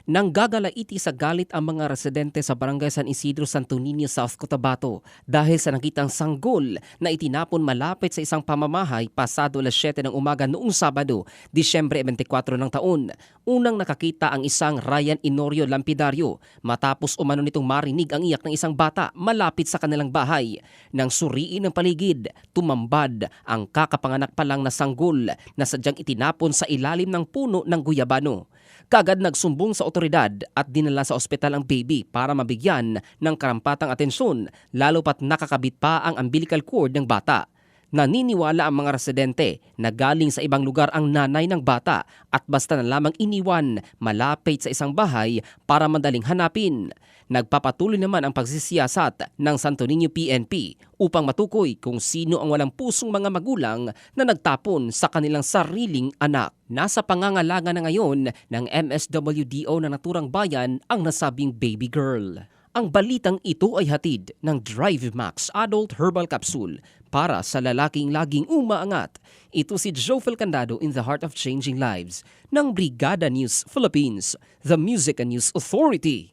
Nanggagalaiti sa galit ang mga residente sa Barangay San Isidro, Santo Niño, South Cotabato dahil sa nakitang sanggol na itinapon malapit sa isang pamamahay pasado alas 7 ng umaga noong Sabado, Disyembre 24 ng taon. Unang nakakita ang isang Ryan Inorio Lampidario matapos umano nitong marinig ang iyak ng isang bata malapit sa kanilang bahay. Nang suriin ang paligid, tumambad ang kakapanganak pa lang na sanggol na sadyang itinapon sa ilalim ng puno ng guyabano. Kagad nagsumbong sa otoridad at dinala sa ospital ang baby para mabigyan ng karampatang atensyon, lalo pat nakakabit pa ang umbilical cord ng bata. Naniniwala ang mga residente na galing sa ibang lugar ang nanay ng bata at basta na lamang iniwan malapit sa isang bahay para madaling hanapin. Nagpapatuloy naman ang pagsisiyasat ng Santo Niño PNP upang matukoy kung sino ang walang pusong mga magulang na nagtapon sa kanilang sariling anak. Nasa pangangalaga na ngayon ng MSWDO ng naturang bayan ang nasabing baby girl. Ang balitang ito ay hatid ng Drive Max Adult Herbal Capsule para sa lalaking laging umaangat. Ito si Jofel Candado in the heart of changing lives ng Brigada News Philippines, the Music and News Authority.